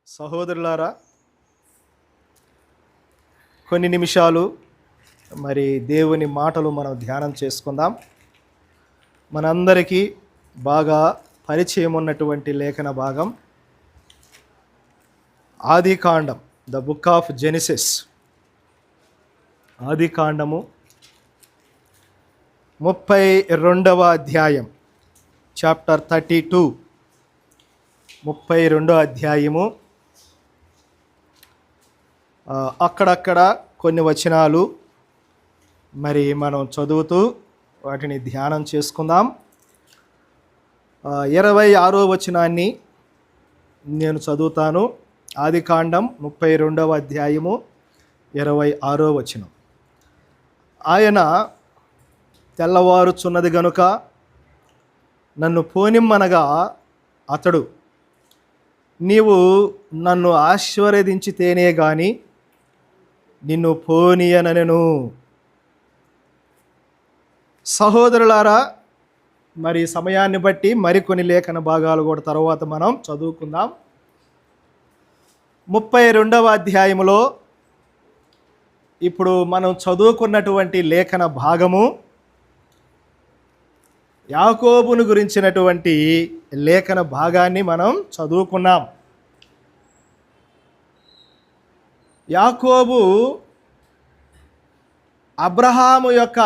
సహోదరులారా, కొన్ని నిమిషాలు దేవుని మాటలు మనం ధ్యానం చేసుకుందాం. మనందరికీ బాగా పరిచయం ఉన్నటువంటి లేఖన భాగం ఆదికాండం, ద బుక్ ఆఫ్ జెనిసిస్. ఆదికాండము 32వ అధ్యాయం, చాప్టర్ 32, 32వ అధ్యాయము. అక్కడక్కడ కొన్ని వచనాలు మనం చదువుతూ వాటిని ధ్యానం చేసుకుందాం. 26వ వచనాన్ని నేను చదువుతాను. ఆదికాండం 32వ అధ్యాయము 26వ వచనం. ఆయన తెల్లవారుచున్నది గనుక నన్ను పోనిమ్మనగా అతడు, నీవు నన్ను ఆశీర్వదించితేనే గాని నిన్ను పోనీయనెను. సహోదరులారా, సమయాన్ని బట్టి మరికొన్ని లేఖన భాగాలు కూడా తర్వాత మనం చదువుకుందాం. 32వ అధ్యాయములో ఇప్పుడు మనం చదువుకున్నటువంటి లేఖన భాగము యాకోబును గురించినటువంటి లేఖన భాగాన్ని మనం చదువుకున్నాం. యాకోబు అబ్రహాము యొక్క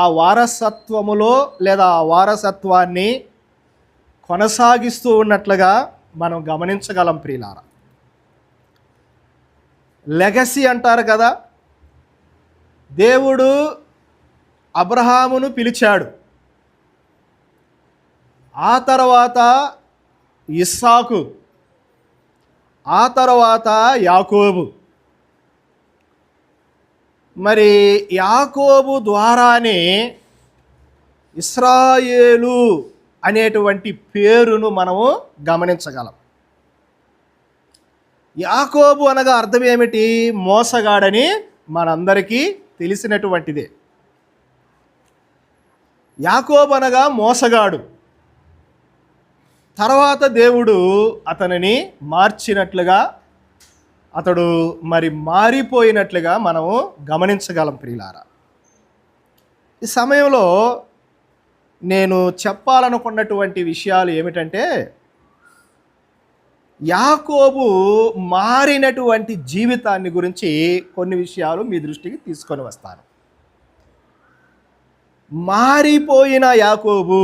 ఆ వారసత్వములో లేదా ఆ వారసత్వాన్ని కొనసాగిస్తూ ఉన్నట్లుగా మనం గమనించగలం. ప్రియులారా, లెగసీ అంటారు కదా. దేవుడు అబ్రహామును పిలిచాడు, ఆ తర్వాత ఇస్సాకు, ఆ తర్వాత యాకోబు. యాకోబు ద్వారానే ఇశ్రాయేలు అనేటువంటి పేరును మనము గమనించగలం. యాకోబు అనగా అర్థం ఏమిటి? మోసగాడని మనందరికీ తెలిసినటువంటిదే. యాకోబు అనగా మోసగాడు. తర్వాత దేవుడు అతనిని మార్చినట్లుగా, అతడు మారిపోయినట్లుగా మనము గమనించగలం. ప్రియులారా, ఈ సమయంలో నేను చెప్పాలనుకున్నటువంటి విషయాలు ఏమిటంటే, యాకోబు మారినటువంటి జీవితాన్ని గురించి కొన్ని విషయాలు మీ దృష్టికి తీసుకొని వస్తాను. మారిపోయిన యాకోబు,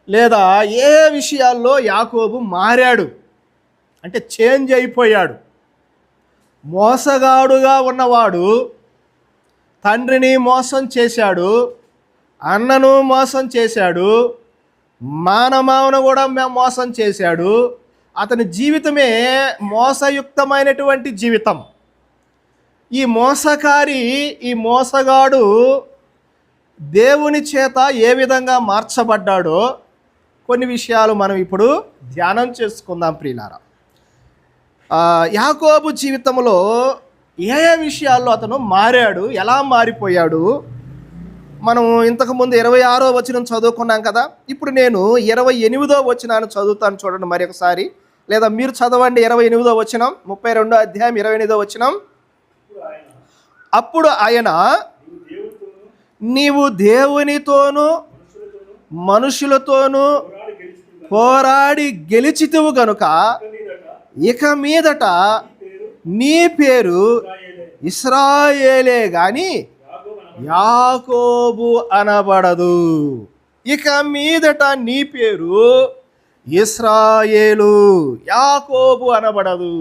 లేదా ఏ విషయాల్లో యాకోబు మారాడు అంటే చేంజ్ అయిపోయాడు. మోసగాడుగా ఉన్నవాడు తండ్రిని మోసం చేశాడు, అన్నను మోసం చేశాడు, మానమావను కూడా మోసం చేశాడు. అతని జీవితమే మోసయుక్తమైనటువంటి జీవితం. ఈ మోసకారి, ఈ మోసగాడు దేవుని చేత ఏ విధంగా మార్చబడ్డాడో కొన్ని విషయాలు మనం ఇప్పుడు ధ్యానం చేసుకుందాం. ప్రియులారా, యాకోబు జీవితంలో ఏ విషయాల్లో అతను మారాడు, ఎలా మారిపోయాడు, మనం ఇంతకుముందు 26వ వచనం చదువుకున్నాం కదా. ఇప్పుడు నేను 28వ వచనాన్ని చదువుతాను, చూడండి మరొకసారి. లేదా మీరు చదవండి 28వ వచనం, 32వ అధ్యాయం 28వ వచనం. అప్పుడు ఆయన, నీవు దేవునితోనూ మనుషులతోనూ పోరాడి గెలిచితివు గనుక ఇక మీదట నీ పేరు ఇశ్రాయేలే గాని యాకోబు అనబడదు. ఇక మీదట నీ పేరు ఇశ్రాయేలు, యాకోబు అనబడదు.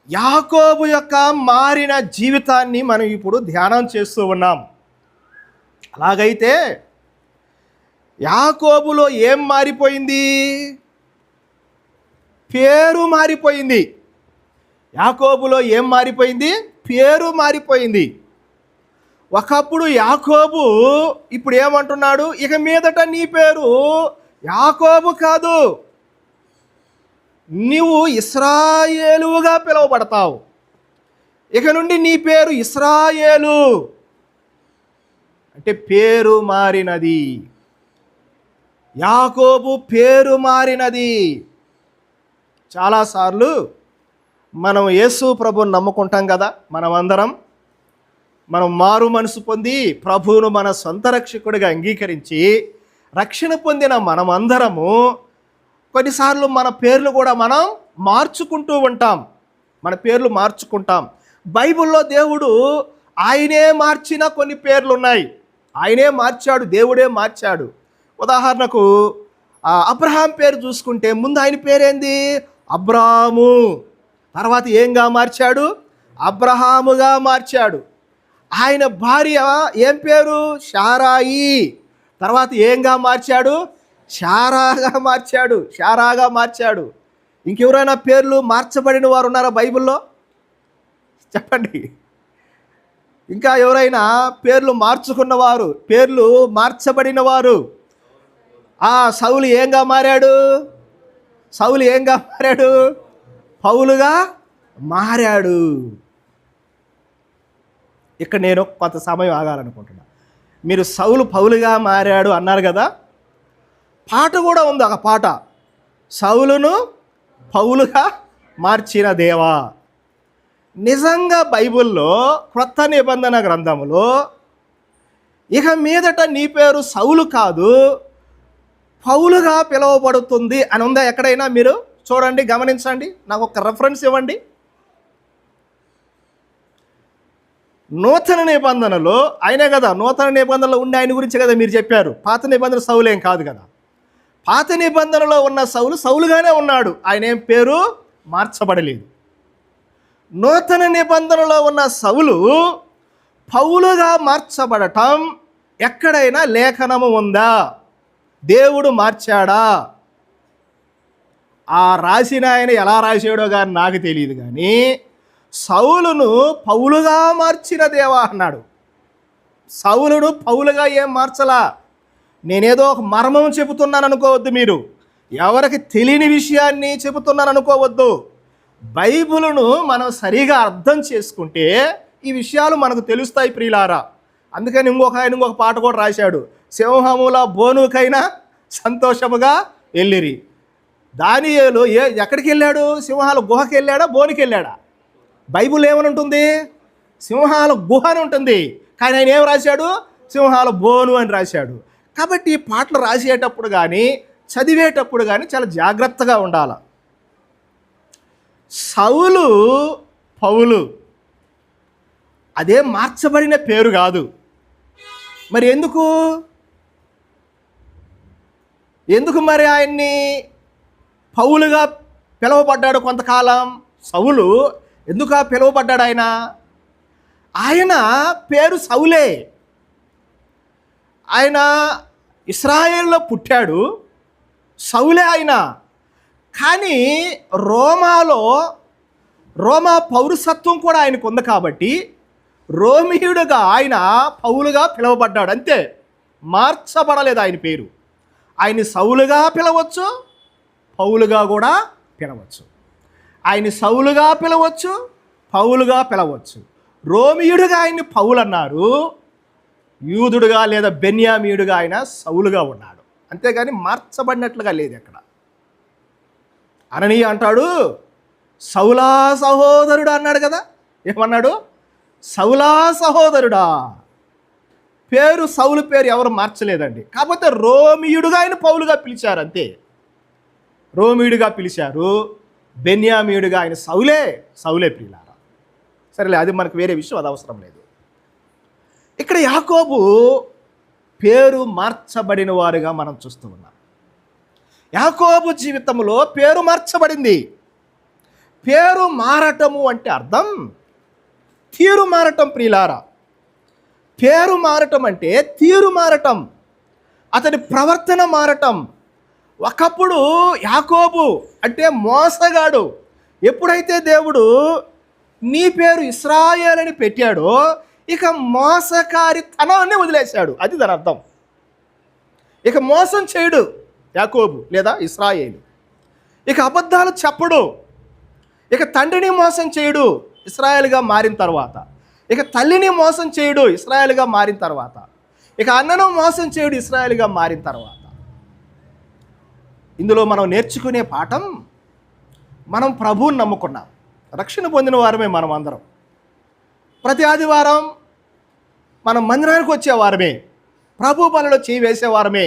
యాకోబు యొక్క మారిన జీవితాన్ని మనం ఇప్పుడు ధ్యానం చేస్తూ ఉన్నాం. అలాగైతే యాకోబులో ఏం మారిపోయింది? పేరు మారిపోయింది. యాకోబులో ఏం మారిపోయింది? పేరు మారిపోయింది. ఒకప్పుడు యాకోబు, ఇప్పుడు ఏమంటున్నాడు? ఇక మీదట నీ పేరు యాకోబు కాదు, నీవు ఇశ్రాయేలుగా పిలువబడతావు. ఇక నుండి నీ పేరు ఇశ్రాయేలు. అంటే పేరు మారినది. యాకోబు పేరు మారినది. చాలాసార్లు మనం యేసు ప్రభువుని నమ్ముకుంటాం కదా. మనం మారు మనసు పొంది ప్రభువును మన సొంత రక్షకుడిగా అంగీకరించి రక్షణ పొందిన మనమందరము కొన్నిసార్లు మన పేర్లు కూడా మనం మార్చుకుంటూ ఉంటాం. మన పేర్లు మార్చుకుంటాం. బైబిల్లో దేవుడు ఆయనే మార్చిన కొన్ని పేర్లు ఉన్నాయి. ఆయనే మార్చాడు, దేవుడే మార్చాడు. ఉదాహరణకు అబ్రహాం పేరు చూసుకుంటే ముందు ఆయన పేరేంది? అబ్రాము. తర్వాత ఏంగా మార్చాడు? అబ్రహాముగా మార్చాడు. ఆయన భార్య ఏం పేరు? శారాయి. తర్వాత ఏంగా మార్చాడు? శారాగా మార్చాడు. ఇంకెవరైనా పేర్లు మార్చబడిన వారు ఉన్నారా బైబిల్లో? చెప్పండి. ఇంకా ఎవరైనా పేర్లు మార్చుకున్నవారు, పేర్లు మార్చబడిన వారు? సౌలు ఏంగా మారాడు? పౌలుగా మారాడు. ఇక్కడ నేను కొంత సమయం ఆగాలనుకుంటున్నా. మీరు సౌలు పౌలుగా మారాడు అన్నారు కదా, పాట కూడా ఉంది. ఒక పాట, సౌలును పౌలుగా మార్చిన దేవా. నిజంగా బైబిల్లో క్రొత్త నిబంధన గ్రంథములో ఇక మీదట నీ పేరు సౌలు కాదు, పౌలుగా పిలువబడుతుంది అని ఉందా? ఎక్కడైనా మీరు చూడండి, గమనించండి, నాకు ఒక రెఫరెన్స్ ఇవ్వండి. నూతన నిబంధనలో ఆయనే కదా, నూతన నిబంధనలో ఉండే ఆయన గురించి కదా మీరు చెప్పారు. పాత నిబంధన సౌలేం కాదు కదా. పాత నిబంధనలో ఉన్న సౌలుగానే ఉన్నాడు. ఆయన ఏం పేరు మార్చబడలేదు. నూతన నిబంధనలో ఉన్న సౌలు పౌలుగా మార్చబడటం ఎక్కడైనా లేఖనము ఉందా? దేవుడు మార్చాడా? రాసిన ఆయన ఎలా రాశాడో కానీ నాకు తెలియదు, కానీ సౌలును పౌలుగా మార్చిన దేవా అన్నాడు. సౌలును పౌలుగా ఏం మార్చలా. నేనేదో ఒక మర్మం చెబుతున్నాను అనుకోవద్దు. మీరు ఎవరికి తెలియని విషయాన్ని చెబుతున్నాను అనుకోవద్దు. బైబిలును మనం సరిగా అర్థం చేసుకుంటే ఈ విషయాలు మనకు తెలుస్తాయి ప్రియులారా. అందుకని ఇంకొక పాట కూడా రాశాడు, సింహముల బోనుకైనా సంతోషముగా వెళ్ళిరి. దానియేలు ఎక్కడికి వెళ్ళాడు? సింహాల గుహకి వెళ్ళాడా, బోనుకి వెళ్ళాడా? బైబిల్ ఏమని ఉంటుంది? సింహాల గుహ అని ఉంటుంది. కానీ ఆయన ఏం రాశాడు? సింహాల బోను అని రాశాడు. కాబట్టి ఈ పాటలు రాసేటప్పుడు కానీ చదివేటప్పుడు కానీ చాలా జాగ్రత్తగా ఉండాలి. సౌలు పౌలు అదే మార్చబడిన పేరు కాదు. మరి ఎందుకు మరి ఆయన్ని పౌలుగా పిలువబడ్డాడు కొంతకాలం? సౌలు ఎందుకు పిలువబడ్డాడు? ఆయన పేరు సౌలే. ఆయన ఇశ్రాయేల్లో పుట్టాడు, సౌలే ఆయన. కానీ రోమా పౌరసత్వం కూడా ఆయనకు ఉంది కాబట్టి రోమియుడుగా ఆయన పౌలుగా పిలువబడ్డాడు. అంతే, మార్చబడలేదు ఆయన పేరు. ఆయన్ని సౌలుగా పిలవచ్చు, పౌలుగా కూడా పిలవచ్చు. ఆయన్ని సౌలుగా పిలవచ్చు, పౌలుగా పిలవచ్చు. రోమియుడుగా ఆయన్ని పౌలు అన్నారు, యూదుడుగా లేదా బెన్యామీయుడుగా ఆయన సౌలుగా ఉన్నాడు. అంతేగాని మార్చబడినట్లుగా లేదు ఎక్కడ. అననీయ అంటాడు, సౌలా సహోదరుడు అన్నాడు కదా. ఏమన్నాడు? సౌలా సహోదరుడా. సౌలు పేరు ఎవరు మార్చలేదండి. కాకపోతే రోమియుడుగా ఆయన పౌలుగా పిలిచారు, అంతే. రోమియుడుగా పిలిచారు, బెన్యామీయుడుగా ఆయన సౌలే ప్రియులారా. సరేలే, అది మనకు వేరే విషయం, అది అవసరం లేదు. ఇక్కడ యాకోబు పేరు మార్చబడిన వారుగా మనం చూస్తూ ఉన్నాం. యాకోబు జీవితంలో పేరు మార్చబడింది. పేరు మారటము అంటే అర్థం తీరు మారటం ప్రియులారా. పేరు మారటం అంటే తీరు మారటం, అతని ప్రవర్తన మారటం. ఒకప్పుడు యాకోబు అంటే మోసగాడు. ఎప్పుడైతే దేవుడు నీ పేరు ఇశ్రాయేలు అని పెట్టాడో ఇక మోసకారితనాన్ని వదిలేశాడు. అది దాని అర్థం. ఇక మోసం చేయడు యాకోబు లేదా ఇశ్రాయేలు. ఇక అబద్ధాలు చెప్పడు. ఇక తండ్రిని మోసం చేయడు ఇశ్రాయేలుగా మారిన తర్వాత. ఇక తల్లిని మోసం చేయడు ఇశ్రాయేలుగా మారిన తర్వాత. ఇక అన్నను మోసం చేయడు ఇశ్రాయేలుగా మారిన తర్వాత. ఇందులో మనం నేర్చుకునే పాఠం, మనం ప్రభువుని నమ్ముకున్నాం, రక్షణ పొందిన వారమే మనం అందరం. ప్రతి ఆదివారం మనం మందిరానికి వచ్చేవారమే, ప్రభు పనిలో చేయి వేసేవారమే.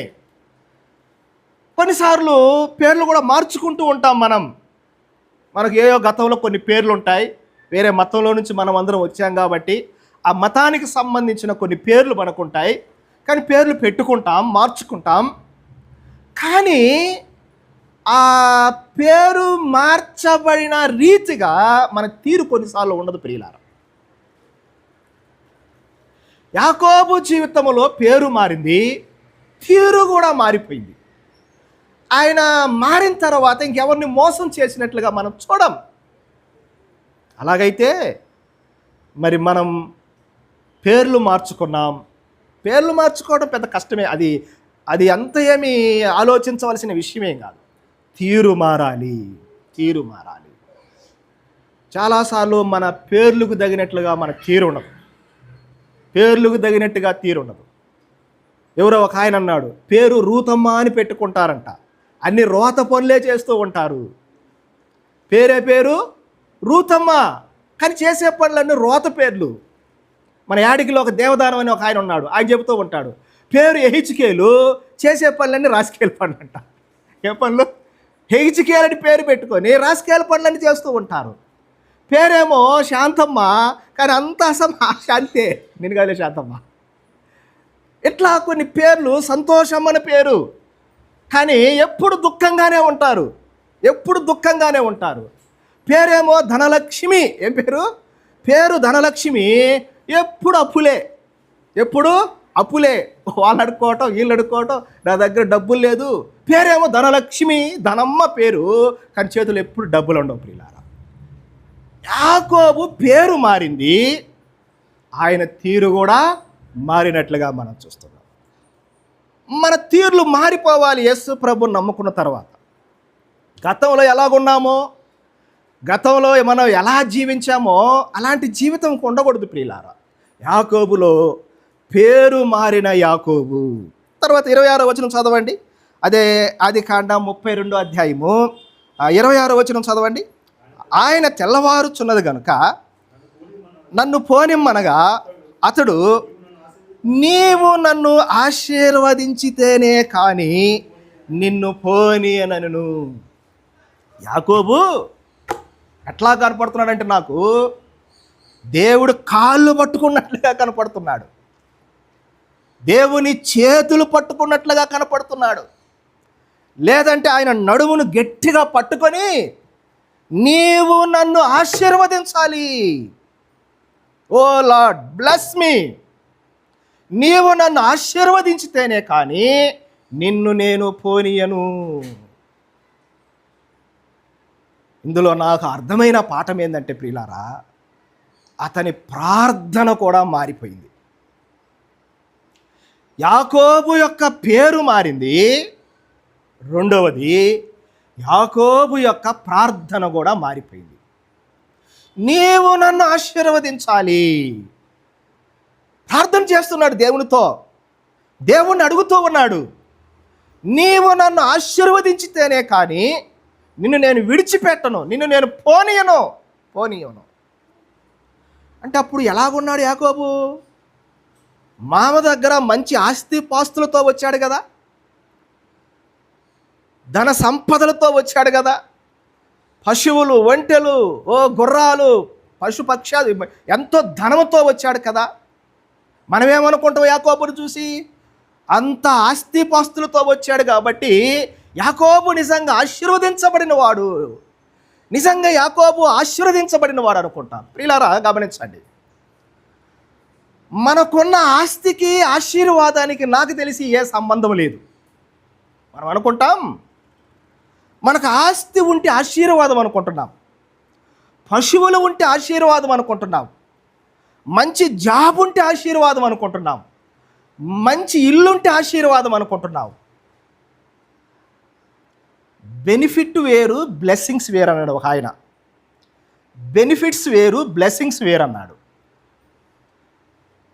కొన్నిసార్లు పేర్లు కూడా మార్చుకుంటూ ఉంటాం మనకు ఏయో గతంలో కొన్ని పేర్లు ఉంటాయి, వేరే మతంలో నుంచి మనం అందరం వచ్చాం కాబట్టి ఆ మతానికి సంబంధించిన కొన్ని పేర్లు మనకుంటాయి. కానీ పేర్లు పెట్టుకుంటాం, మార్చుకుంటాం. కానీ ఆ పేరు మార్చబడిన రీతిగా మన తీరు కొన్నిసార్లు ఉండదు ప్రియులారా. యాకోబు జీవితంలో పేరు మారింది, తీరు కూడా మారిపోయింది. ఆయన మారిన తర్వాత ఇంకెవరిని మోసం చేసినట్లుగా మనం చూడం. అలాగైతే మరి మనం పేర్లు మార్చుకున్నాం. పేర్లు మార్చుకోవడం పెద్ద కష్టమే, అది అంత ఏమీ ఆలోచించవలసిన విషయమేం కాదు. తీరు మారాలి. చాలాసార్లు మన పేర్లకు తగినట్లుగా మన తీరు ఉండదు, పేర్లకు తగినట్టుగా తీరు ఉండదు. ఎవరో ఒక ఆయన అన్నాడు, పేరు రూతమ్మ అని పెట్టుకుంటారంట, అన్ని రోత పనులే చేస్తూ ఉంటారు. పేరు రూతమ్మ, కానీ చేసే పనులన్నీ రోత పేర్లు. మన యాడికిలో ఒక దేవదానం అని ఒక ఆయన ఉన్నాడు, ఆయన చెబుతూ ఉంటాడు, పేరు ఎహిజ్కేలు, చేసే పనులన్నీ రాజకీయాల పనులు అంట. ఏ పనులు? ఎహిజ్కేలు అని పేరు పెట్టుకొని రాజకీయాల పనులన్నీ చేస్తూ ఉంటారు. పేరేమో శాంతమ్మ, కానీ అంత శాంతే, నేను కాదు శాంతమ్మ. ఇట్లా కొన్ని పేర్లు, సంతోషం అనే పేరు, కానీ ఎప్పుడు దుఃఖంగానే ఉంటారు. పేరేమో ధనలక్ష్మి, ఏం పేరు ధనలక్ష్మి, ఎప్పుడు అప్పులే, వాళ్ళు అడుక్కోవటం, వీళ్ళు అడుక్కోవటం, నా దగ్గర డబ్బులు లేదు. పేరేమో ధనలక్ష్మి, ధనమ్మ పేరు, కానీ చేతులు ఎప్పుడు డబ్బులు ఉండవు ప్రియులారా. యాకోబు పేరు మారింది, ఆయన తీరు కూడా మారినట్లుగా మనం చూస్తున్నాం. మన తీర్లు మారిపోవాలి యేసు ప్రభువుని నమ్ముకున్న తర్వాత. గతంలో ఎలాగున్నామో, గతంలో మనం ఎలా జీవించామో అలాంటి జీవితం ఉండకూడదు ప్రియులారా. యాకోబులో పేరు మారిన యాకోబు. తర్వాత 26వ వచనం చదవండి. అదే ఆదికాండం 32వ అధ్యాయము 26వ వచనం చదవండి. ఆయన తెల్లవారుచున్నది గనుక నన్ను పోనిమ్మనగా అతడు, నీవు నన్ను ఆశీర్వదించితేనే కానీ నిన్ను పోనీయనను. యాకోబు ఎట్లా కనపడుతున్నాడంటే, నాకు దేవుడు కాళ్ళు పట్టుకున్నట్లుగా కనపడుతున్నాడు, దేవుని చేతులు పట్టుకున్నట్లుగా కనపడుతున్నాడు. లేదంటే ఆయన నడుమును గట్టిగా పట్టుకొని, నీవు నన్ను ఆశీర్వదించాలి, ఓ లార్డ్ బ్లెస్ మీ, నీవు నన్ను ఆశీర్వదించితేనే కానీ నిన్ను నేను పోనీయను. ఇందులో నాకు అర్థమైన పాఠం ఏంటంటే ప్రియులారా, అతని ప్రార్థన కూడా మారిపోయింది. యాకోబు యొక్క పేరు మారింది, రెండవది యాకోబు యొక్క ప్రార్థన కూడా మారిపోయింది. నీవు నన్ను ఆశీర్వదించాలి, ప్రార్థన చేస్తున్నాడు దేవునితో, దేవుణ్ణి అడుగుతూ ఉన్నాడు, నీవు నన్ను ఆశీర్వదించితేనే కానీ నిన్ను నేను విడిచిపెట్టను, నిన్ను నేను పోనీయను. అంటే అప్పుడు ఎలాగున్నాడు యాకోబు? మామ దగ్గర మంచి ఆస్తి పాస్తులతో వచ్చాడు కదా, ధన సంపదలతో వచ్చాడు కదా, పశువులు, ఒంటెలు, గుర్రాలు, పశుపక్షాలు, ఎంతో ధనంతో వచ్చాడు కదా. మనమేమనుకుంటాం యాకోబుని చూసి? అంత ఆస్తిపాస్తులతో వచ్చాడు కాబట్టి యాకోబు నిజంగా ఆశీర్వదించబడిన వాడు, నిజంగా యాకోబు ఆశీర్వదించబడిన వాడు అనుకుంటాం. ప్రియులారా గమనించండి, మనకున్న ఆస్తికి ఆశీర్వాదానికి నాకు తెలిసి ఏ సంబంధం లేదు. మనం అనుకుంటాం మనకు ఆస్తి ఉంటే ఆశీర్వాదం అనుకుంటున్నాం, పశువులు ఉంటే ఆశీర్వాదం అనుకుంటున్నాం, మంచి జాబ్ ఉంటే ఆశీర్వాదం అనుకుంటున్నాం, మంచి ఇల్లుంటే ఆశీర్వాదం అనుకుంటున్నాం. బెనిఫిట్ వేరు, బ్లెస్సింగ్స్ వేరు అన్నాడు ఒక ఆయన. బెనిఫిట్స్ వేరు, బ్లెస్సింగ్స్ వేరు అన్నాడు.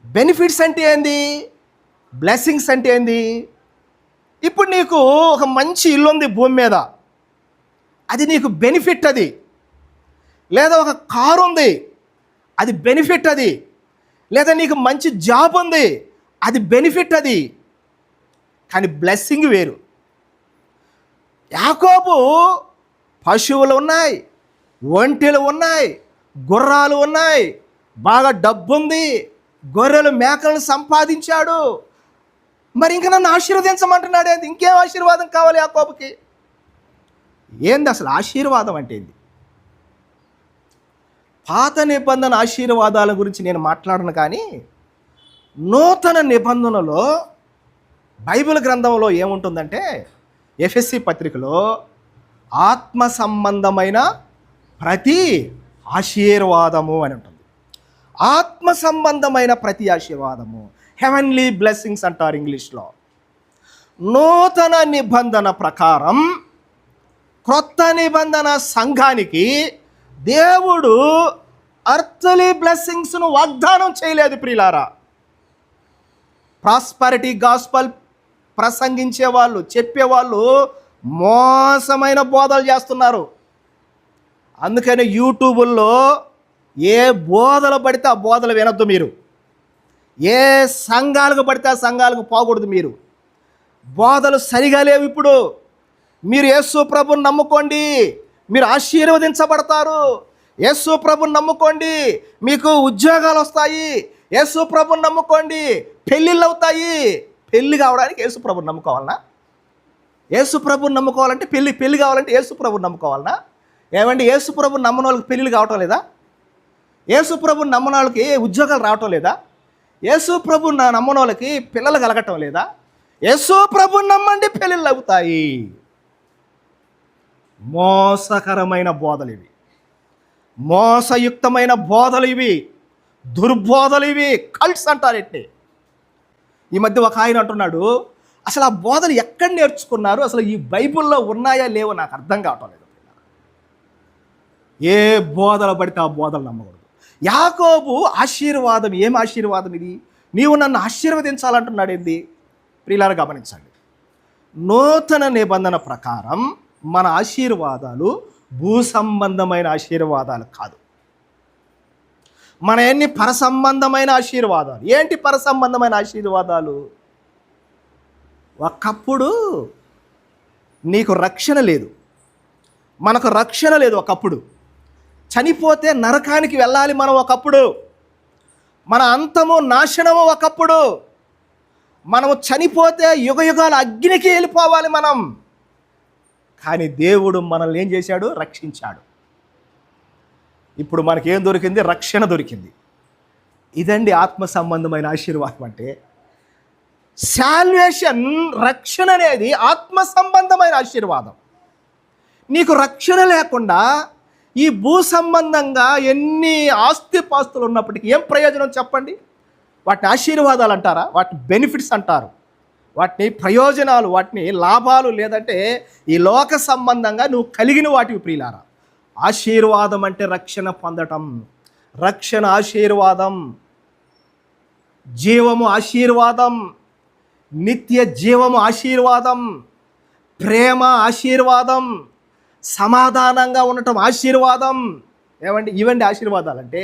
బెనిఫిట్స్ అంటే ఏంది? బ్లెస్సింగ్స్ అంటే ఏంది? ఇప్పుడు నీకు ఒక మంచి ఇల్లు ఉంది భూమి మీద, అది నీకు బెనిఫిట్. అది లేదా ఒక కారు ఉంది, అది బెనిఫిట్. అది లేదా నీకు మంచి జాబ్ ఉంది, అది బెనిఫిట్. అది కానీ బ్లెస్సింగ్ వేరు. యాకోబు పశువులు ఉన్నాయి, ఒంటెలు ఉన్నాయి, గుర్రాలు ఉన్నాయి, బాగా డబ్బు ఉంది, గొర్రెలు మేకలను సంపాదించాడు. మరి ఇంక నన్ను ఆశీర్వదించమంటున్నాడు. ఏంది? ఇంకేం ఆశీర్వాదం కావాలి యాకోబుకి? ఏంది అసలు ఆశీర్వాదం అంటే ఏంది? పాత నిబంధన ఆశీర్వాదాల గురించి నేను మాట్లాడను, కానీ నూతన నిబంధనలో బైబిల్ గ్రంథంలో ఏముంటుందంటే, ఎఫెసీ పత్రికలో ఆత్మ సంబంధమైన ప్రతి ఆశీర్వాదము అని ఉంటుంది. ఆత్మ సంబంధమైన ప్రతి ఆశీర్వాదము, హెవెన్లీ బ్లెస్సింగ్స్ అంటారు ఇంగ్లీష్లో. నూతన నిబంధన ప్రకారం క్రొత్త నిబంధన సంఘానికి దేవుడు అర్థలీ బ్లెస్సింగ్స్ను వాగ్దానం చేయలేదు ప్రియులారా. ప్రాస్పరిటీ గాస్పల్ ప్రసంగించే వాళ్ళు, చెప్పేవాళ్ళు మోసమైన బోధలు చేస్తున్నారు. అందుకని యూట్యూబుల్లో ఏ బోధలు పడితే ఆ బోధలు వినొద్దు మీరు. ఏ సంఘాలకు పడితే ఆ సంఘాలకు పోకూడదు మీరు. బోధలు సరిగా లేవు. ఇప్పుడు మీరు యేసు ప్రభుని నమ్ముకోండి, మీరు ఆశీర్వదించబడతారు. యేసు ప్రభుని నమ్ముకోండి, మీకు ఉద్యోగాలు వస్తాయి. యేసు ప్రభుని నమ్ముకోండి, పెళ్ళిళ్ళు అవుతాయి. పెళ్ళి కావడానికి యేసు ప్రభుని నమ్ముకోవాలనా? యేసు ప్రభుని నమ్ముకోవాలంటే పెళ్ళి కావాలంటే యేసు ప్రభుని నమ్ముకోవాలనా? ఏమండి, యేసు ప్రభుని నమ్మని వాళ్ళకి పెళ్ళిళ్ళు కావటం లేదా? యేసు ప్రభుని నమ్మని వాళ్ళకి ఉద్యోగాలు రావటం లేదా? యేసు ప్రభుని నమ్మని వాళ్ళకి పిల్లలు కలగటం లేదా? యేసు ప్రభుని నమ్మండి, పెళ్ళిళ్ళు అవుతాయి. మోసకరమైన బోధలు ఇవి, మోసయుక్తమైన బోధలు ఇవి, దుర్బోధలు ఇవి, కల్ట్స్ అంటారు. ఎట్టి ఈ మధ్య ఒక ఆయన అంటున్నాడు, అసలు ఆ బోధలు ఎక్కడ నేర్చుకున్నారు, అసలు ఈ బైబిల్లో ఉన్నాయా లేవో నాకు అర్థం కావటం లేదు. ఏ బోధలు పడితే ఆ బోధలు నమ్మకూడదు. యాకోబు ఆశీర్వాదం, ఏం ఆశీర్వాదం ఇది? నీవు నన్ను ఆశీర్వదించాలంటున్నాడు. ఏంది? ప్రియులారా గమనించండి, నూతన నిబంధన ప్రకారం మన ఆశీర్వాదాలు భూ సంబంధమైన ఆశీర్వాదాలు కాదు. మన ఎన్ని పరసంబంధమైన ఆశీర్వాదాలు. ఏంటి పరసంబంధమైన ఆశీర్వాదాలు? ఒకప్పుడు నీకు రక్షణ లేదు, మనకు రక్షణ లేదు. ఒకప్పుడు చనిపోతే నరకానికి వెళ్ళాలి మనం. ఒకప్పుడు మన అంతము నాశనము. ఒకప్పుడు మనము చనిపోతే యుగయుగాల అగ్నికి వెళ్ళిపోవాలి మనం. కానీ దేవుడు మనల్ని ఏం చేశాడు? రక్షించాడు. ఇప్పుడు మనకేం దొరికింది? రక్షణ దొరికింది. ఇదండి ఆత్మ సంబంధమైన ఆశీర్వాదం అంటే. సాల్వేషన్, రక్షణ అనేది ఆత్మ సంబంధమైన ఆశీర్వాదం. నీకు రక్షణ లేకుండా ఈ భూ సంబంధంగా ఎన్ని ఆస్తిపాస్తులు ఉన్నప్పటికీ ఏం ప్రయోజనం చెప్పండి? వాటిని ఆశీర్వాదాలు అంటారా? వాటిని బెనిఫిట్స్ అంటారు, వాటిని ప్రయోజనాలు, వాటిని లాభాలు. లేదంటే ఈ లోక సంబంధంగా నువ్వు కలిగిన వాటివి ప్రియులారా. ఆశీర్వాదం అంటే రక్షణ పొందటం, రక్షణ ఆశీర్వాదం, జీవము ఆశీర్వాదం, నిత్య జీవము ఆశీర్వాదం, ప్రేమ ఆశీర్వాదం, సమాధానంగా ఉండటం ఆశీర్వాదం. ఏమండి, ఇవండి ఆశీర్వాదాలు అంటే.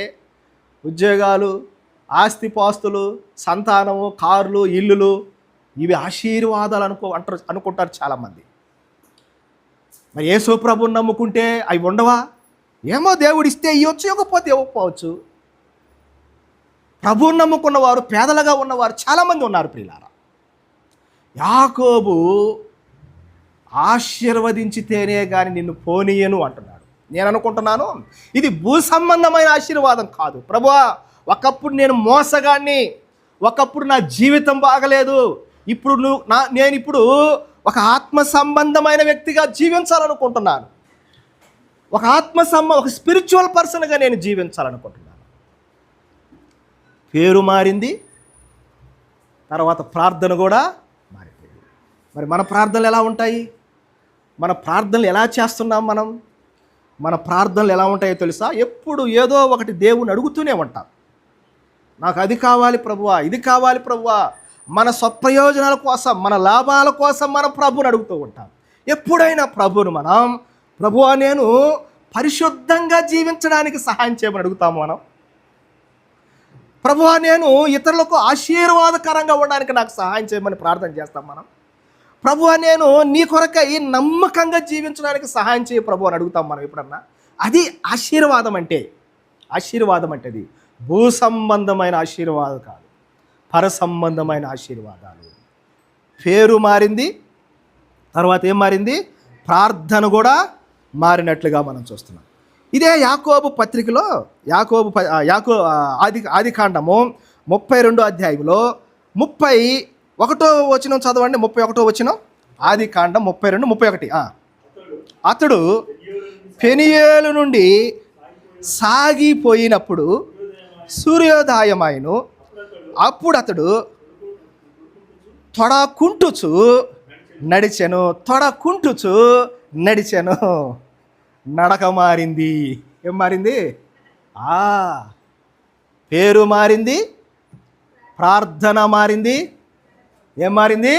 ఉద్యోగాలు, ఆస్తిపాస్తులు, సంతానము, కార్లు, ఇల్లులు, ఇవి ఆశీర్వాదాలు అనుకుంటారు చాలామంది. మరి యేసు ప్రభువుని నమ్ముకుంటే అవి ఉండవా? ఏమో, దేవుడు ఇస్తే ఇవ్వచ్చు, ఇవ్వకపోతే ఇవ్వకపోవచ్చు. ప్రభువుని నమ్ముకున్నవారు, పేదలుగా ఉన్నవారు చాలామంది ఉన్నారు ప్రియులారా. యాకోబు ఆశీర్వదించితేనే కానీ నిన్ను పోనీయను అంటున్నాడు. నేను అనుకుంటున్నాను ఇది భూ సంబంధమైన ఆశీర్వాదం కాదు. ప్రభువా, ఒకప్పుడు నేను మోసగాన్ని, ఒకప్పుడు నా జీవితం బాగలేదు, ఇప్పుడు నేను ఇప్పుడు ఒక ఆత్మ సంబంధమైన వ్యక్తిగా జీవించాలనుకుంటున్నాను. ఒక స్పిరిచువల్ పర్సన్గా నేను జీవించాలనుకుంటున్నాను. పేరు మారింది, తర్వాత ప్రార్థన కూడా మారిపోయింది. మరి మన ప్రార్థనలు ఎలా ఉంటాయి? మన ప్రార్థనలు ఎలా చేస్తున్నాం మనం? మన ప్రార్థనలు ఎలా ఉంటాయో తెలుసా? ఎప్పుడు ఏదో ఒకటి దేవుని అడుగుతూనే ఉంటాం. నాకు అది కావాలి ప్రభువా, ఇది కావాలి ప్రభువా, మన స్వప్రయోజనాల కోసం, మన లాభాల కోసం మనం ప్రభుని అడుగుతూ ఉంటాం. ఎప్పుడైనా ప్రభువును మనం, ప్రభువా నేను పరిశుద్ధంగా జీవించడానికి సహాయం చేయమని అడుగుతాము. మనం, ప్రభువా నేను ఇతరులకు ఆశీర్వాదకరంగా ఉండడానికి నాకు సహాయం చేయమని ప్రార్థన చేస్తాం. మనం, ప్రభువా నేను నీ కొరకై నమ్మకంగా జీవించడానికి సహాయం చేయ ప్రభు అని అడుగుతాం మనం ఎప్పుడన్నా. అది ఆశీర్వాదం అంటే. ఆశీర్వాదం అంటే అది భూ సంబంధమైన ఆశీర్వాదం కాదు, పర సంబంధమైన ఆశీర్వాదాలు. పేరు మారింది, తర్వాత ఏం మారింది? ప్రార్థన కూడా మారినట్లుగా మనం చూస్తున్నాం. ఇదే యాకోబు పత్రికలో ఆదికాండము 32వ అధ్యాయంలో 31వ వచనం చదవండి. 31వ వచనం, ఆదికాండం 32, 31. అతడు పెనియేలు నుండి సాగిపోయినప్పుడు సూర్యోదయమాయను. అప్పుడు అతడు తొడకుంటుచు నడిచెను. నడక మారింది. ఏం మారింది? పేరు మారింది, ప్రార్థన మారింది. ఏం మారింది?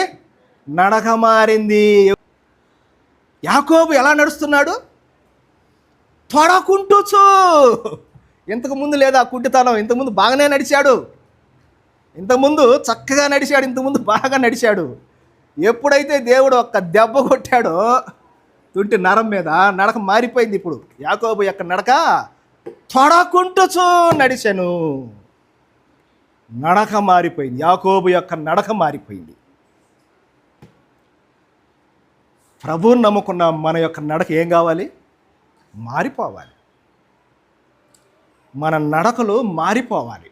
నడక మారింది. యాకోబు ఎలా నడుస్తున్నాడు? తొడకుంటుచు. ఇంతకుముందు లేదా కుంటితనం? ఇంతకుముందు బాగానే నడిచాడు, ఇంతకుముందు చక్కగా నడిచాడు, ఇంతకుముందు బాగా నడిచాడు. ఎప్పుడైతే దేవుడు ఒక్క దెబ్బ కొట్టాడో తుంటి నరం మీద, నడక మారిపోయింది. ఇప్పుడు యాకోబు యొక్క నడక తొడకుంటుచు నడిచెను. నడక మారిపోయింది. యాకోబు యొక్క నడక మారిపోయింది. ప్రభువుని నమ్ముకున్న మన యొక్క నడక ఏం కావాలి? మారిపోవాలి. మన నడకలు మారిపోవాలి.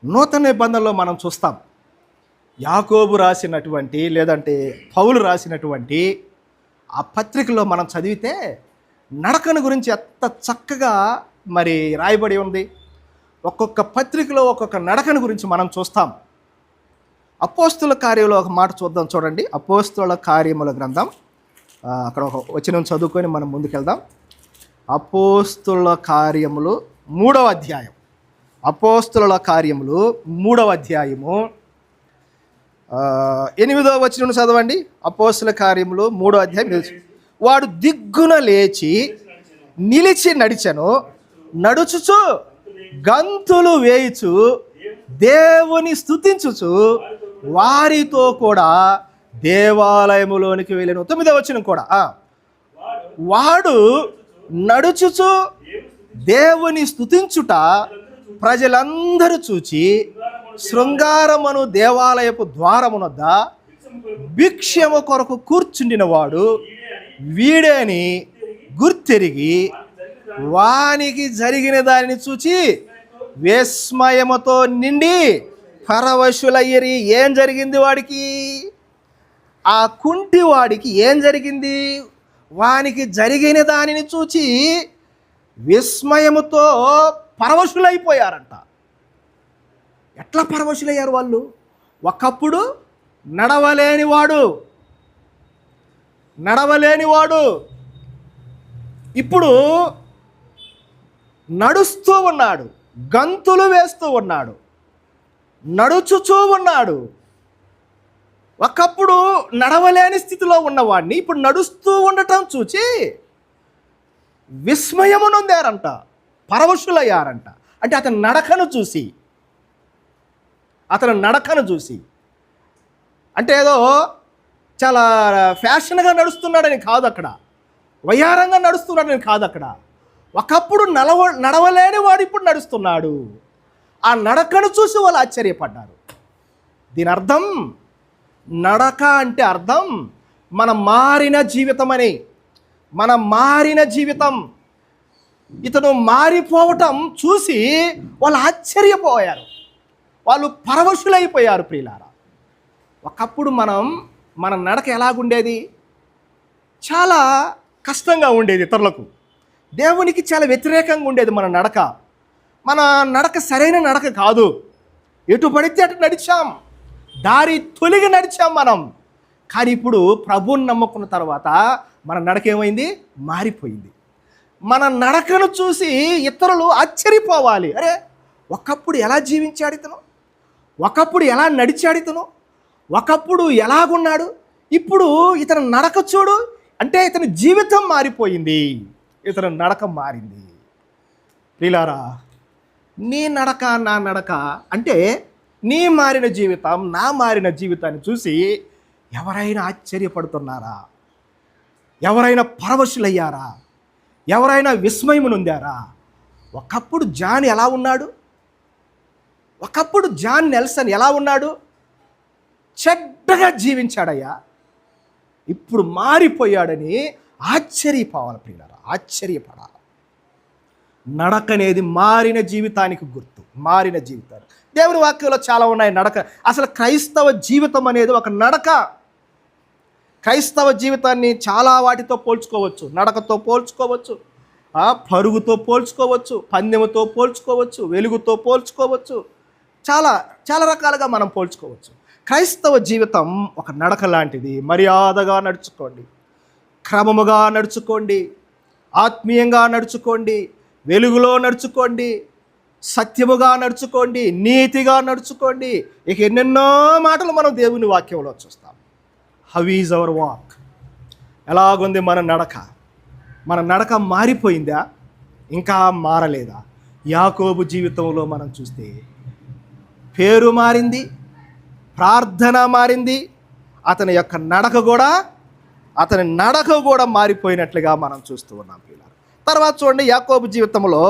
నూతన నిబంధనలో మనం చూస్తాం, యాకోబు రాసినటువంటి, లేదంటే పౌలు రాసినటువంటి ఆ పత్రికలో మనం చదివితే నడకను గురించి ఎంత చక్కగా మరి రాయబడి ఉంది. ఒక్కొక్క పత్రికలో ఒక్కొక్క నడకను గురించి మనం చూస్తాం. అపోస్తుల కార్యంలో ఒక మాట చూద్దాం, చూడండి. అపోస్తుల కార్యముల గ్రంథం, అక్కడ ఒక వచనం చదువుకొని మనం ముందుకెళ్దాం. అపోస్తుల కార్యములు 3వ అధ్యాయం. అపోస్తుల కార్యములు 3వ అధ్యాయము 8వ వచనం చదవండి. అపోస్తుల కార్యములు 3వ అధ్యాయం. వాడు దిగ్గున లేచి నిలిచి నడిచెను, నడుచుచు గంతులు వేయుచు దేవుని స్తుతించుచు వారితో కూడా దేవాలయములోనికి వెళ్ళెను. 9వ వచనం కూడా, వాడు నడుచుచు దేవుని స్తుతించుట ప్రజలందరూ చూచి శృంగారమును దేవాలయపు ద్వారమునొద్ద భిక్షము కొరకు కూర్చుండిన వాడు వీడేని గుర్తెరిగి వానికి జరిగిన దానిని చూచి విస్మయముతో నిండి పరవశులయ్యరి. ఏం జరిగింది వాడికి? ఆ కుంటి వాడికి ఏం జరిగింది? వానికి జరిగిన దానిని చూచి విస్మయముతో పరవశులైపోయారంట. ఎట్లా పరవశులయ్యారు వాళ్ళు? ఒకప్పుడు నడవలేనివాడు ఇప్పుడు నడుస్తూ ఉన్నాడు, గంతులు వేస్తూ ఉన్నాడు, నడుచుచూ ఉన్నాడు. ఒకప్పుడు నడవలేని స్థితిలో ఉన్నవాడిని ఇప్పుడు నడుస్తూ ఉండటం చూచి విస్మయము నొందారంట, పరవశులయ్యారంట. అంటే అతని నడకను చూసి అంటే ఏదో చాలా ఫ్యాషన్గా నడుస్తున్నాడని కాదు అక్కడ, వయ్యారంగా నడుస్తున్నాడని కాదు అక్కడ. ఒకప్పుడు నడవలేని వాడు ఇప్పుడు నడుస్తున్నాడు. ఆ నడకను చూసి వాళ్ళు ఆశ్చర్యపడ్డారు. దీని అర్థం, నడక అంటే అర్థం మన మారిన జీవితం. ఇతను మారిపోవటం చూసి వాళ్ళు ఆశ్చర్యపోయారు, వాళ్ళు పరవశులైపోయారు. ప్రియులారా, ఒకప్పుడు మన నడక ఎలాగుండేది? చాలా కష్టంగా ఉండేది, ఇతరులకు దేవునికి చాలా వ్యతిరేకంగా ఉండేది మన నడక సరైన నడక కాదు. ఎటు పడితే అటు నడిచాం, దారి తొలిగి నడిచాం మనం. కానీ ఇప్పుడు ప్రభువుని నమ్ముకున్న తర్వాత మన నడక ఏమైంది? మారిపోయింది. మన నడకను చూసి ఇతరులు ఆశ్చర్యపోవాలి. అరే, ఒకప్పుడు ఎలా జీవించాడు ఇతను, ఒకప్పుడు ఎలా నడిచాడు ఇతను, ఒకప్పుడు ఎలాగున్నాడు, ఇప్పుడు ఇతను నడక చూడు. అంటే ఇతని జీవితం మారిపోయింది, ఇతని నడక మారింది. ప్రియులారా, నీ నడక నా నడక అంటే నీ మారిన జీవితం నా మారిన జీవితాన్ని చూసి ఎవరైనా ఆశ్చర్యపడుతున్నారా? ఎవరైనా పరవశులయ్యారా? ఎవరైనా విస్మయం నొందారా? ఒకప్పుడు జాన్ ఎలా ఉన్నాడు? ఒకప్పుడు జాన్ నెల్సన్ ఎలా ఉన్నాడు? చెడ్డగా జీవించాడయ్యా, ఇప్పుడు మారిపోయాడని ఆశ్చర్యపోవాలి ప్రియులారా, ఆశ్చర్యపడాలి. నడక అనేది మారిన జీవితానికి గుర్తు, మారిన జీవితాలు. దేవుని వాక్యంలో చాలా ఉన్నాయి నడక. అసలు క్రైస్తవ జీవితం అనేది ఒక నడక. క్రైస్తవ జీవితాన్ని చాలా వాటితో పోల్చుకోవచ్చు. నడకతో పోల్చుకోవచ్చు, పరుగుతో పోల్చుకోవచ్చు, పందెముతో పోల్చుకోవచ్చు, వెలుగుతో పోల్చుకోవచ్చు, చాలా చాలా రకాలుగా మనం పోల్చుకోవచ్చు. క్రైస్తవ జీవితం ఒక నడక లాంటిది. మర్యాదగా నడుచుకోండి, క్రమముగా నడుచుకోండి, ఆత్మీయంగా నడుచుకోండి, వెలుగులో నడుచుకోండి, సత్యముగా నడుచుకోండి, నీతిగా నడుచుకోండి. ఇక ఎన్నెన్నో మాటలు మనం దేవుని వాక్యంలో చూస్తాం. How is our walk? ఎలాగుంది మన నడక? మన నడక మారిపోయిందా, ఇంకా మారలేదా? యాకోబు జీవితంలో మనం చూస్తే పేరు మారింది, ప్రార్థన మారింది, అతని యొక్క నడక కూడా మారిపోయినట్లుగా మనం చూస్తూ ఉన్నాం పిల్లలు. తర్వాత చూడండి, యాకోబు జీవితంలో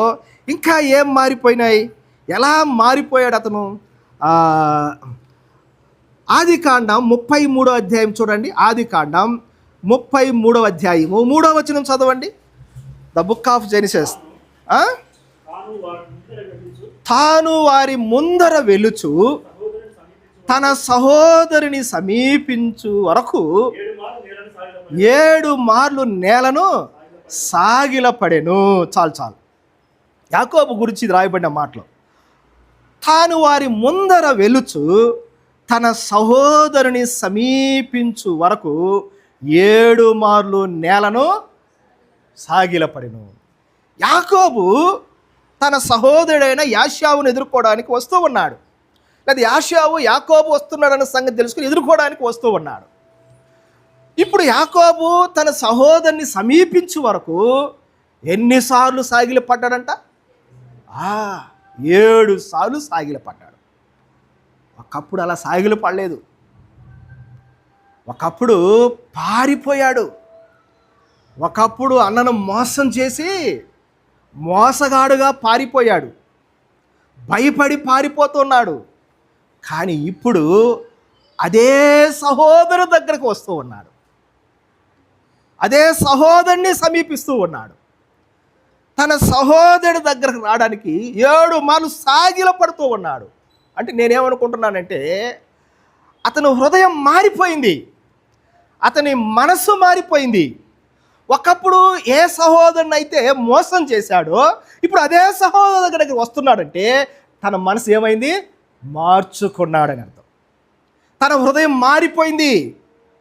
ఇంకా ఏం మారిపోయినాయి, ఎలా మారిపోయాడు అతను? ఆదికాండం 33వ అధ్యాయం చూడండి. ఆదికాండం 33వ అధ్యాయము 3వ వచనం చదవండి. The book of genesis. తాను వారి ముందర వెలుచు తన సహోదరుని సమీపించు వరకు 7 మార్లు నేలను సాగిలపడెను. చాలు. యాకోబు గురించి రాయబడిన మాటలు. తాను వారి ముందర వెలుచు తన సహోదరుని సమీపించు వరకు 7 మార్లు నేలను సాగిలపడెను. యాకోబు తన సహోదరుడైన యాషావును ఎదుర్కోవడానికి వస్తూ ఉన్నాడు. లేదా యాషావు యాకోబు వస్తున్నాడన్న సంగతి తెలుసుకుని ఎదుర్కోవడానికి వస్తూ ఉన్నాడు. ఇప్పుడు యాకోబు తన సహోదరుని సమీపించు వరకు ఎన్నిసార్లు సాగిలపడ్డాడంట? 7 సార్లు సాగిలపడ్డాడు. ఒకప్పుడు అలా సాగిలపడలేదు. ఒకప్పుడు పారిపోయాడు. ఒకప్పుడు అన్నను మోసం చేసి మోసగాడుగా పారిపోయాడు, భయపడి పారిపోతున్నాడు. కానీ ఇప్పుడు అదే సహోదరు దగ్గరకు వస్తూ ఉన్నాడు, అదే సహోదరుని సమీపిస్తూ ఉన్నాడు. తన సహోదరుడి దగ్గరకు రావడానికి 7 మార్లు సాగిలపడుతూ ఉన్నాడు. అంటే నేనేమనుకుంటున్నానంటే అతని హృదయం మారిపోయింది, అతని మనసు మారిపోయింది. ఒకప్పుడు ఏ సహోదరుని అయితే మోసం చేశాడో ఇప్పుడు అదే సహోదరు దగ్గరికి వస్తున్నాడంటే తన మనసు ఏమైంది? మార్చుకున్నాడని అర్థం. తన హృదయం మారిపోయింది.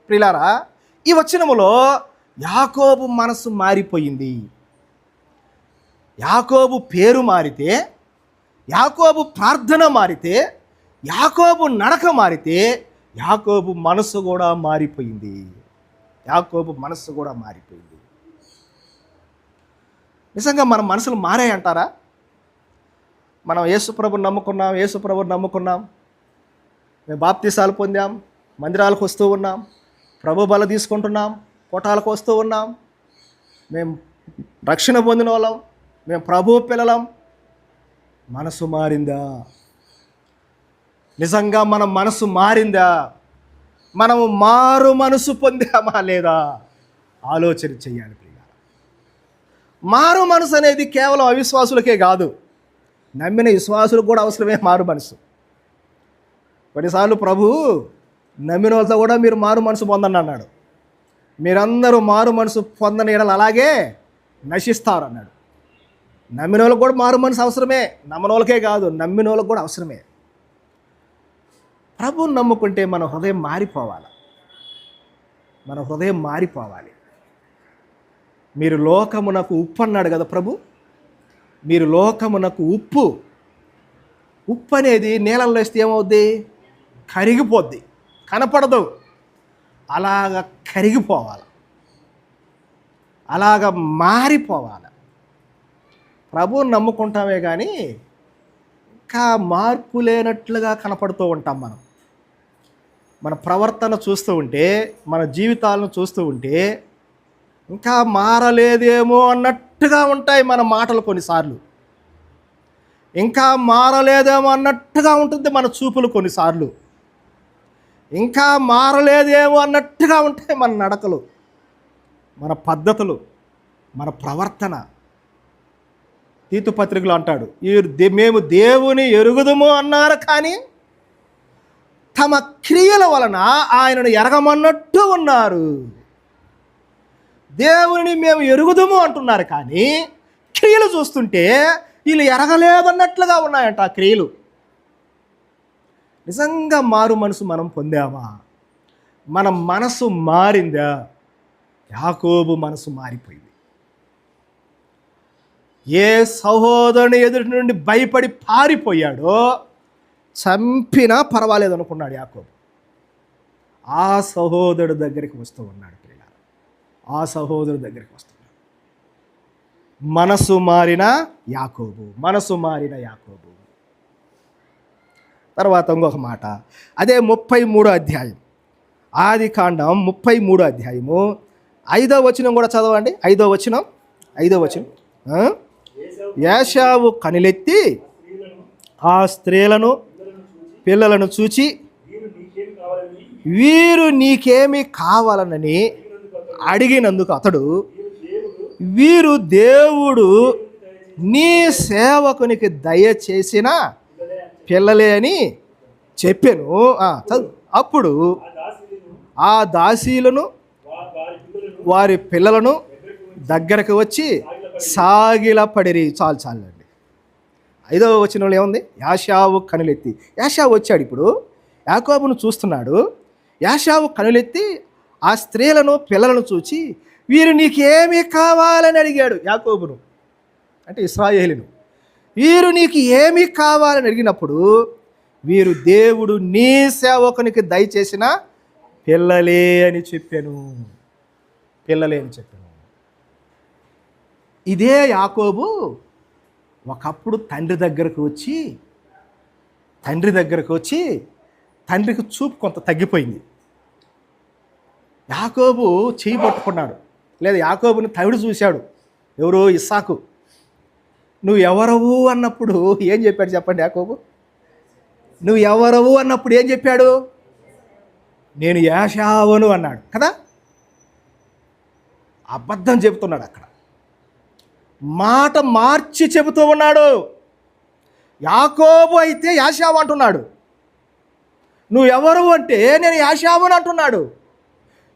ప్రియులారా, ఈ వచనములో యాకోబు మనసు మారిపోయింది. యాకోబు పేరు మారితే, యాకోబు ప్రార్థన మారితే, యాకోబు నడక మారితే యాకోబు మనసు కూడా మారిపోయింది. యాకోబు మనసు కూడా మారిపోయింది. నిజంగా మన మనసులు మారాయంటారా? మనం యేసుప్రభుని నమ్ముకున్నాం, మేము బాప్తీసాలు పొందాం, మందిరాలకు వస్తూ ఉన్నాం, ప్రభు బల తీసుకుంటున్నాం, కోటాలకు వస్తూ ఉన్నాం, మేము రక్షణ పొందిన వాళ్ళం, మేము ప్రభు పిల్లలం. మనసు మారిందా? నిజంగా మన మనసు మారిందా? మనము మారు మనసు పొందామా లేదా ఆలోచన చేయాలి ప్రియ. మారు మనసు అనేది కేవలం అవిశ్వాసులకే కాదు, నమ్మిన విశ్వాసులకు కూడా అవసరమే మారు మనసు. కొన్నిసార్లు ప్రభు నమ్మిన వాళ్ళతో కూడా మీరు మారు మనసు పొందండి అన్నాడు. మీరందరూ మారు మనసు పొందని ఎడల అలాగే నశిస్తారు అన్నాడు. నమ్మిన వాళ్ళకి కూడా మారు మనసు అవసరమే, నమ్మని వాళ్ళకే కాదు, నమ్మిన వాళ్ళకి కూడా అవసరమే. ప్రభువుని నమ్ముకుంటే మన హృదయం మారిపోవాలి, మన హృదయం మారిపోవాలి. మీరు లోకమునకు ఉప్పు అన్నాడు కదా ప్రభు. మీరు లోకమునకు ఉప్పు. ఉప్పు అనేది నీళ్ళల్లో వేస్తే ఏమవుద్ది? కరిగిపోద్ది, కనపడదు. అలాగ కరిగిపోవాలి, అలాగ మారిపోవాలి. ప్రభువుని నమ్ముకుంటామే కానీ ఇంకా మార్పు లేనట్లుగా కనపడుతూ ఉంటాం. మన ప్రవర్తన చూస్తూ ఉంటే, మన జీవితాలను చూస్తూ ఉంటే ఇంకా మారలేదేమో అన్నట్టుగా ఉంటాయి మన మాటలు. కొన్నిసార్లు ఇంకా మారలేదేమో అన్నట్టుగా ఉంటుంది మన చూపులు. కొన్నిసార్లు ఇంకా మారలేదేమో అన్నట్టుగా ఉంటాయి మన నడకలు, మన పద్ధతులు, మన ప్రవర్తన. తీతు పత్రికలో అంటాడు, మేము దేవుని ఎరుగుదుము అన్నారు కానీ తమ క్రియల వలన ఆయనను ఎరగమన్నట్టు ఉన్నారు. దేవుని మేము ఎరుగుదుము అంటున్నారు కానీ క్రియలు చూస్తుంటే వీళ్ళు ఎరగలేదన్నట్లుగా ఉన్నాయంట ఆ క్రియలు. నిజంగా మారు మనసు మనం పొందామా? మన మనసు మారిందా? యాకోబు మనసు మారిపోయింది. ఏ సహోదరుని ఎదుటి నుండి భయపడి పారిపోయాడో, చంపినా పర్వాలేదు అనుకున్నాడు యాకోబు. ఆ సహోదరుడు దగ్గరికి వస్తూ ఉన్నాడు. ఆ సహోదరుడు దగ్గరికి వస్తున్నాడు. మనసు మారిన యాకోబు, మనసు మారిన యాకోబు. తర్వాత ఇంకొక మాట, అదే 33వ అధ్యాయం, ఆదికాండం 33వ అధ్యాయము 5వ వచనం కూడా చదవండి. 5వ వచనం. ఏశావు కనులెత్తి ఆ స్త్రీలను పిల్లలను చూచి, వీరు నీకేమి కావాలనని అడిగినందుకు అతడు, వీరు దేవుడు నీ సేవకునికి దయచేసిన పిల్లలే అని చెప్పాను. అప్పుడు ఆ దాసీలను వారి పిల్లలను దగ్గరకు వచ్చి సాగిలపడిరి. చాలండి. 5వ వచనంలో ఏముంది? యాషావు కనులెత్తి. యాషావు వచ్చాడు, ఇప్పుడు యాకోబును చూస్తున్నాడు. యాషావు కనులెత్తి ఆ స్త్రీలను పిల్లలను చూచి, వీరు నీకేమి కావాలని అడిగాడు యాకోబును, అంటే ఇశ్రాయేలును. వీరు నీకు ఏమి కావాలని అడిగినప్పుడు, వీరు దేవుడు నీ సేవకునికి దయచేసిన పిల్లలే అని చెప్పాను. పిల్లలే అని చెప్పాను. ఇదే యాకోబు ఒకప్పుడు తండ్రి దగ్గరకు వచ్చి తండ్రికి చూపు కొంత తగ్గిపోయింది. యాకోబు చేయి పట్టుకున్నాడు, లేదా యాకోబుని తవిడు చూశాడు. ఎవరో ఇస్సాకు. నువ్వు ఎవరవు అన్నప్పుడు ఏం చెప్పాడు చెప్పండి యాకోబు? నువ్వు ఎవరవు అన్నప్పుడు ఏం చెప్పాడు? నేను ఏశావును అన్నాడు కదా. అబద్ధం చెబుతున్నాడు అక్కడ, మాట మార్చి చెబుతూ ఉన్నాడు. యాకోబు అయితే ఏశావు అంటున్నాడు, నువ్వు ఎవరు అంటే నేను ఏశావును అంటున్నాడు.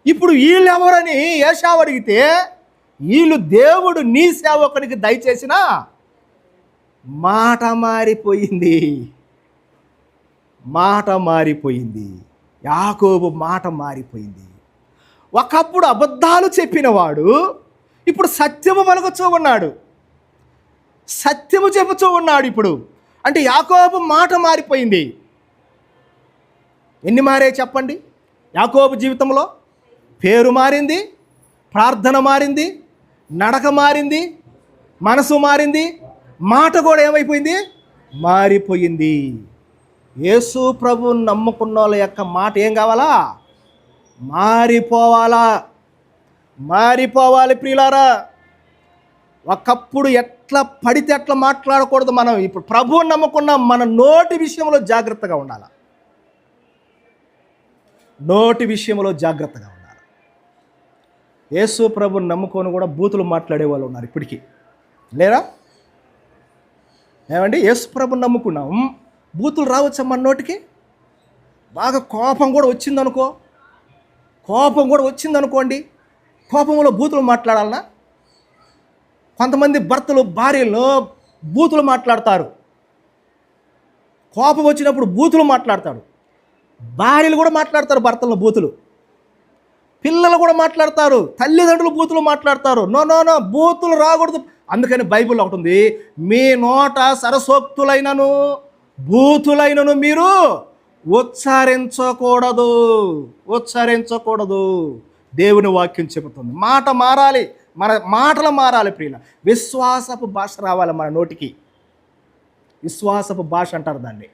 ఇప్పుడు వీళ్ళు ఎవరని ఏశావు అడిగితే, వీళ్ళు దేవుడు నీ సేవకునికి దయచేసిన. మాట మారిపోయింది, మాట మారిపోయింది. యాకోబు మాట మారిపోయింది. ఒకప్పుడు అబద్ధాలు చెప్పినవాడు ఇప్పుడు సత్యము పలుకుతూ ఉన్నాడు, సత్యము చెబుతూ ఉన్నాడు ఇప్పుడు. అంటే యాకోబు మాట మారిపోయింది. ఎన్ని మారే చెప్పండి? యాకోబు జీవితంలో పేరు మారింది, ప్రార్థన మారింది, నడక మారింది, మనసు మారింది, మాట కూడా ఏమైపోయింది? మారిపోయింది. యేసు ప్రభువుని నమ్ముకున్న వాళ్ళ యొక్క మాట ఏం కావాలా? మారిపోవాలి ప్రియులారా. ఒకప్పుడు ఎట్లా పడితే ఎట్లా మాట్లాడకూడదు మనం. ఇప్పుడు ప్రభువుని నమ్ముకున్నాం, మన నోటి విషయంలో జాగ్రత్తగా ఉండాలి. నోటి విషయంలో జాగ్రత్తగా ఉండాలి. యేసు ప్రభువుని నమ్ముకొని కూడా బూతులు మాట్లాడే వాళ్ళు ఉన్నారు ఇప్పటికీ, లేరా? ఏమండి, యేసు ప్రభువుని నమ్ముకున్నాం, బూతులు రావచ్చా మన నోటికి? బాగా కోపం కూడా వచ్చిందనుకోండి, కోపంలో బూతులు మాట్లాడాలనా? కొంతమంది భర్తలు భార్యలను బూతులు మాట్లాడతారు. కోపం వచ్చినప్పుడు బూతులు మాట్లాడతాడు. భార్యలు కూడా మాట్లాడతారు భర్తలను బూతులు. పిల్లలు కూడా మాట్లాడతారు, తల్లిదండ్రులు బూతులు మాట్లాడతారు. నో బూతులు రాకూడదు. అందుకని బైబిల్ ఒకటి ఉంది, మీ నోట సరసోక్తులైనను బూతులైనను మీరు ఉచ్చరించకూడదు. ఉచ్చరించకూడదు. దేవుని వాక్యం చెబుతుంది. మాట మారాలి, మన మాటలు మారాలి ప్రియుల. విశ్వాసపు భాష రావాలి మన నోటికి. విశ్వాసపు భాష అంటారు దాన్ని.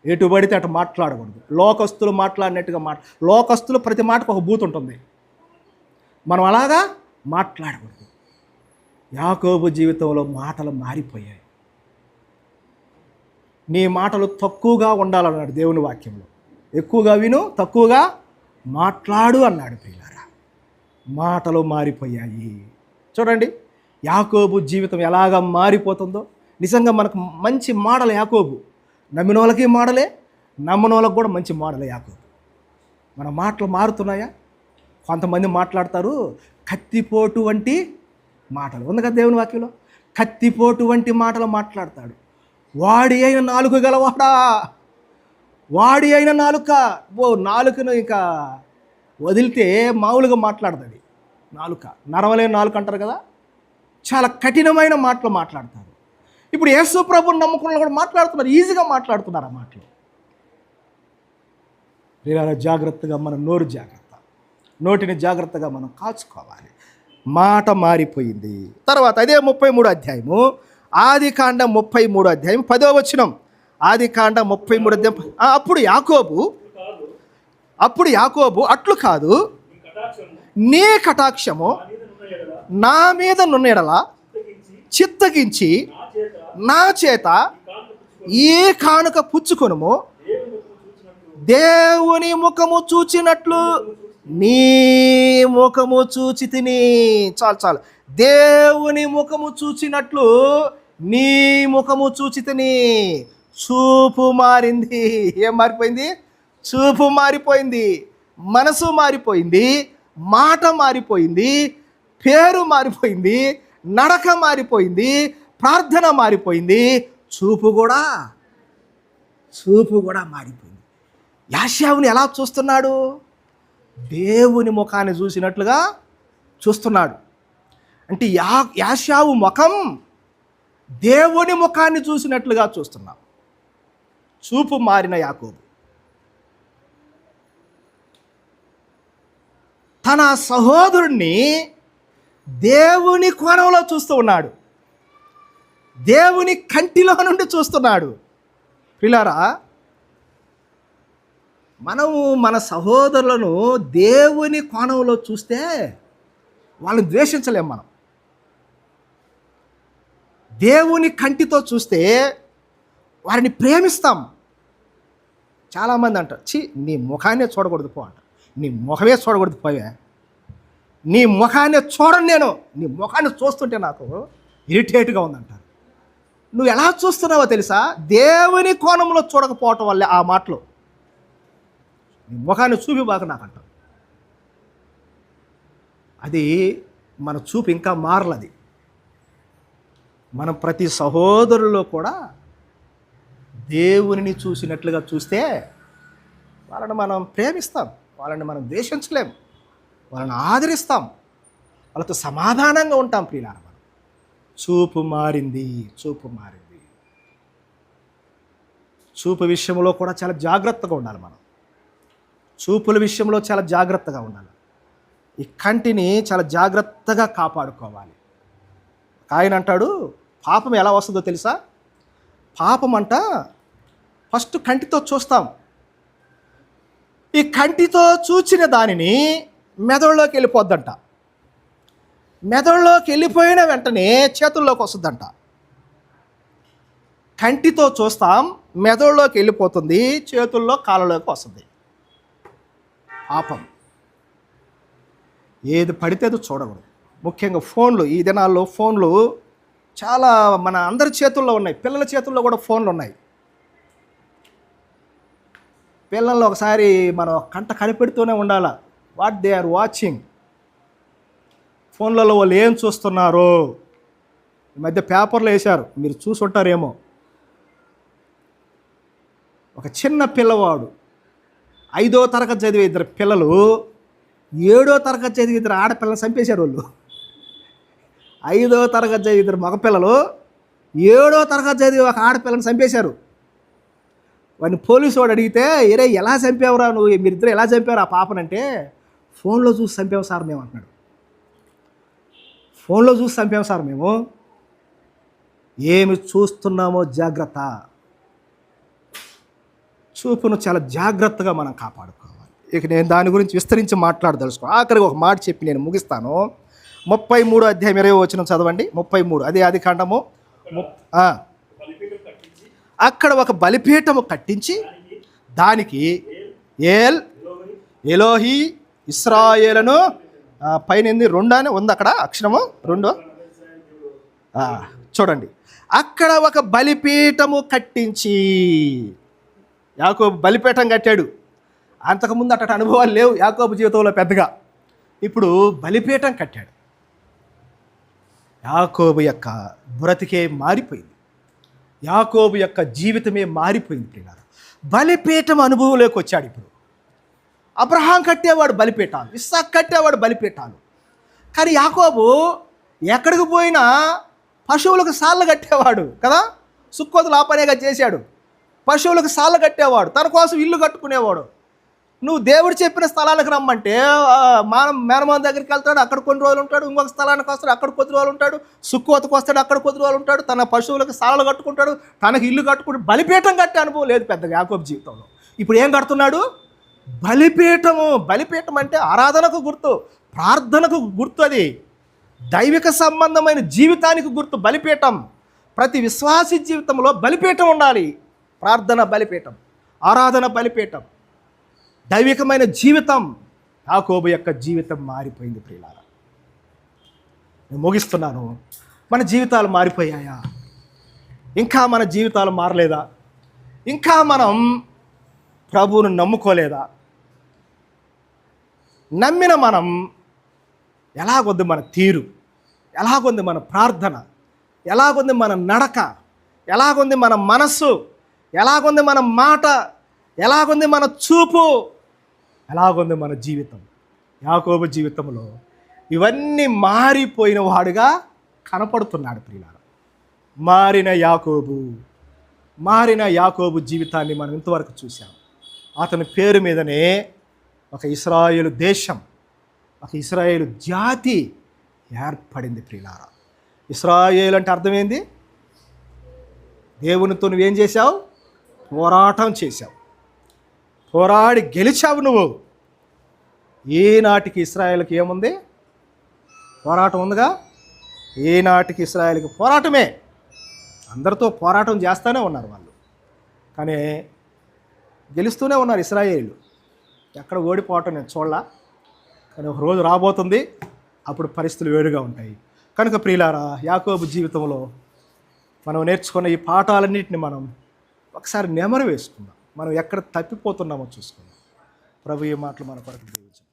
ఎటు పడితే అటు మాట్లాడకూడదు. లోకస్తులు మాట్లాడినట్టుగా లోకస్తులు ప్రతి మాటకు ఒక బూతు ఉంటుంది. మనం అలాగా మాట్లాడకూడదు. యాకోబు జీవితంలో మాటలు మారిపోయాయి. నీ మాటలు తక్కువగా ఉండాలన్నాడు దేవుని వాక్యంలో. ఎక్కువగా విను, తక్కువగా మాట్లాడు అన్నాడు ప్రియులారా. మాటలు మారిపోయాయి. చూడండి యాకోబు జీవితం ఎలాగ మారిపోతుందో. నిజంగా మనకు మంచి మోడల్ యాకోబు. నమ్మిన వాళ్ళకి మోడలే, నమ్మని వాళ్ళకి కూడా మంచి మోడలే యాకోబు. మన మాటలు మారుతున్నాయా? కొంతమంది మాట్లాడతారు కత్తిపోటు వంటి మాటలు. ఉంది కదా దేవుని వాక్యంలో, కత్తిపోటు వంటి మాటలు మాట్లాడతాడు. వాడి అయిన నాలుక గలవాడా, వాడి అయిన నాలుక. నాలుకను ఇక వదిలితే మామూలుగా మాట్లాడుతుంది. నాలుక నరవలేని నాలుక అంటారు కదా, చాలా కఠినమైన మాటలు మాట్లాడతారు. ఇప్పుడు యేసు ప్రభువుని నమ్ముకున్న కూడా మాట్లాడుతున్నారు, ఈజీగా మాట్లాడుతున్నారు ఆ మాటలు. ఇలా జాగ్రత్తగా మన నోరు జాగ్రత్త, నోటిని జాగ్రత్తగా మనం కాచుకోవాలి. మాట మారిపోయింది. తర్వాత అదే 33 అధ్యాయము, ఆదికాండం 33 అధ్యాయం 10వ వచనం. ఆదికాండం 33 అధ్యాయం. అప్పుడు యాకోబు అట్లు కాదు, నీ కటాక్షము నా మీద నున్న ఎడల చిత్తగించి నా చేత ఈ కానుక పుచ్చుకొనుము. దేవుని ముఖము చూచినట్లు నీ ముఖము చూచి తిని. చాలు. దేవుని ముఖము చూచినట్లు నీ ముఖము చూచి తిని. చూపు మారింది. ఏం మారిపోయింది? చూపు మారిపోయింది, మనసు మారిపోయింది, మాట మారిపోయింది, పేరు మారిపోయింది, నడక మారిపోయింది, ప్రార్థన మారిపోయింది, చూపు కూడా మారిపోయింది. యాషావుని ఎలా చూస్తున్నాడు? దేవుని ముఖాన్ని చూసినట్లుగా చూస్తున్నాడు. అంటే యాషావు ముఖం దేవుని ముఖాన్ని చూసినట్లుగా చూస్తున్నాం. చూపు మారిన యాకోబు తన సహోదరుణ్ణి దేవుని కోణంలో చూస్తూ ఉన్నాడు, దేవుని కంటిలో నుండి చూస్తున్నాడు. పిల్లారా, మనము మన సహోదరులను దేవుని కోణంలో చూస్తే వాళ్ళని ద్వేషించలేం. మనం దేవుని కంటితో చూస్తే వారిని ప్రేమిస్తాం. చాలామంది అంటారు, నీ ముఖాన్నే చూడకూడదు పో అంటారు. నీ ముఖమే చూడకూడదు పోయే, నీ ముఖాన్ని చూడండి, నేను నీ ముఖాన్ని చూస్తుంటే నాకు ఇరిటేట్గా ఉందంటారు. నువ్వు ఎలా చూస్తున్నావో తెలుసా? దేవుని కోణంలో చూడకపోవటం వల్లే ఆ మాటలు. నీ ముఖాన్ని చూపి బాగా నాకంటావు. అది మన చూపు ఇంకా మారలది. మనం ప్రతి సహోదరుల్లో కూడా దేవునిని చూసినట్లుగా చూస్తే వాళ్ళని మనం ప్రేమిస్తాం, వాళ్ళని మనం ద్వేషించలేం, వాళ్ళని ఆదరిస్తాం, వాళ్ళతో సమాధానంగా ఉంటాం. ప్రియులారా, మనం చూపు మారింది. చూపు విషయంలో కూడా చాలా జాగ్రత్తగా ఉండాలి. మనం చూపుల విషయంలో చాలా జాగ్రత్తగా ఉండాలి. ఈ కంటిని చాలా జాగ్రత్తగా కాపాడుకోవాలి. ఆయన అంటాడు, పాపం ఎలా వస్తుందో తెలుసా? పాపం అంట ఫస్ట్ కంటితో చూస్తాం. ఈ కంటితో చూచిన దానిని మెదడులోకి వెళ్ళిపోద్దంట. మెదడులోకి వెళ్ళిపోయిన వెంటనే చేతుల్లోకి వస్తుందంట. కంటితో చూస్తాం, మెదడులోకి వెళ్ళిపోతుంది, చేతుల్లో కాళ్ళలోకి వస్తుంది. పాపం ఏది పడితే అది చూడకూడదు. ముఖ్యంగా ఫోన్లు. ఈ దినాల్లో ఫోన్లు చాలా మన అందరి చేతుల్లో ఉన్నాయి. పిల్లల చేతుల్లో కూడా ఫోన్లు ఉన్నాయి. పిల్లల్లో ఒకసారి మనం కంట కనిపెడుతూనే ఉండాలి. What they are watching. ఫోన్లలో వాళ్ళు ఏం చూస్తున్నారో. ఈ మధ్య పేపర్లో వేశారు, మీరు చూసుంటారేమో. ఒక చిన్న పిల్లవాడు 5వ తరగతి చదివే 2 పిల్లలు 7వ తరగతి చదివే 2 ఆడపిల్లలు చంపేశారు. వాళ్ళు 5వ తరగతి చదివే 2 మగపిల్లలు 7వ తరగతి చదివే ఒక ఆడపిల్లని చంపేశారు. వాడిని పోలీసు వాడు అడిగితే ఏరే ఎలా చంపావురా నువ్వు, మీరిద్దరు ఎలా చంపారు ఆ పాపనంటే, ఫోన్లో చూసి చంపావు సార్ మేము అంటున్నాడు. ఫోన్లో చూసి చంపాము సార్ మేము. ఏమి చూస్తున్నామో జాగ్రత్త, చూపును చాలా జాగ్రత్తగా మనం కాపాడుకోవాలి. ఇక నేను దాని గురించి విస్తరించి మాట్లాడదలుచుకో. ఆఖరికి ఒక మాట చెప్పి నేను ముగిస్తాను. 33 అధ్యాయం 20 వచనం చదవండి. 33 అదే ఆది కాండము. అక్కడ ఒక బలిపీఠము కట్టించి దానికి ఏల్ ఎలోహి ఇశ్రాయేలును పైన 2 అని ఉంది అక్కడ అక్షరము 2. చూడండి, అక్కడ ఒక బలిపీఠము కట్టించి, యాకోబు బలిపీఠం కట్టాడు. అంతకుముందు అట్ట అనుభవాలు లేవు యాకోబు జీవితంలో పెద్దగా. ఇప్పుడు బలిపీఠం కట్టాడు. యాకోబు యొక్క బ్రతికే మారిపోయింది, యాకోబు యొక్క జీవితమే మారిపోయింది ప్రియులారా. బలిపీఠం అనుభవంలోకి వచ్చాడు. ఇప్పుడు అబ్రహాం కట్టేవాడు బలిపీఠాలు, ఇస్సాకు కట్టేవాడు బలిపీఠాలు. కానీ యాకోబు ఎక్కడికి పోయినా పశువులకు సాళ్ళు కట్టేవాడు కదా. సుక్కోతులు ఆ పనేగా చేశాడు. పశువులకు సాళ్ళు కట్టేవాడు, తన కోసం ఇల్లు కట్టుకునేవాడు. నువ్వు దేవుడు చెప్పిన స్థలాలకు రమ్మంటే మేనమామ దగ్గరికి వెళ్తాడు, అక్కడ కొన్ని రోజులు ఉంటాడు. ఇంకొక స్థలానికి వస్తాడు, అక్కడ కొద్ది రోజులు ఉంటాడు. సుక్కోతకు వస్తాడు, అక్కడ కొద్ది రోజులు ఉంటాడు. తన పశువులకు సాలలు కట్టుకుంటాడు, తనకు ఇల్లు కట్టుకుంటాడు. బలిపీఠం కట్టే అనుభవం లేదు పెద్దగా యాకోబు జీవితంలో. ఇప్పుడు ఏం కడుతున్నాడు? బలిపీఠము. బలిపీఠం అంటే ఆరాధనకు గుర్తు, ప్రార్థనకు గుర్తు, అది దైవిక సంబంధమైన జీవితానికి గుర్తు బలిపీఠం. ప్రతి విశ్వాసి జీవితంలో బలిపీఠం ఉండాలి. ప్రార్థన బలిపీఠం, ఆరాధన బలిపీఠం, దైవికమైన జీవితం. యాకోబు యొక్క జీవితం మారిపోయింది ప్రియులారా. నేను ముగిస్తున్నాను. మన జీవితాలు మారిపోయాయా? ఇంకా మన జీవితాలు మారలేదా? ఇంకా మనం ప్రభువును నమ్ముకోలేదా? నమ్మిన మనం ఎలాగొంది మన తీరు, ఎలాగొంది మన ప్రార్థన, ఎలాగొంది మన నడక, ఎలాగొంది మన మనస్సు, ఎలాగొంది మన మాట, ఎలాగొంది మన చూపు, ఎలాగొంది మన జీవితం. యాకోబు జీవితంలో ఇవన్నీ మారిపోయిన వాడుగా కనపడుతున్నాడు ప్రియులారా. మారిన యాకోబు జీవితాన్ని మనం ఇంతవరకు చూసాం. అతని పేరు మీదనే ఒక ఇశ్రాయేలు దేశం, ఒక ఇశ్రాయేలు జాతి ఏర్పడింది ప్రియులారా. ఇశ్రాయేలు అంటే అర్థమైంది, దేవునితో నువ్వేం చేశావు? పోరాటం చేశావు, పోరాడి గెలిచావు నువ్వు. ఏనాటికి ఇశ్రాయేలుకి ఏముంది? పోరాటం ఉందిగా. ఏనాటికి ఇశ్రాయేలుకి పోరాటమే. అందరితో పోరాటం చేస్తూనే ఉన్నారు వాళ్ళు, కానీ గెలుస్తూనే ఉన్నారు ఇశ్రాయేలు. ఎక్కడ ఓడిపోవటం నేను చూడలా. కానీ ఒక రోజు రాబోతుంది, అప్పుడు పరిస్థితులు వేరుగా ఉంటాయి. కనుక ప్రియులారా, యాకోబు జీవితంలో మనం నేర్చుకున్న ఈ పాఠాలన్నింటినీ మనం ఒకసారి నెమరు వేసుకుందాం. మనం ఎక్కడ తప్పిపోతున్నామో చూసుకుందాం. ప్రభు ఈ మాటలు మన కొరకు దీవించు.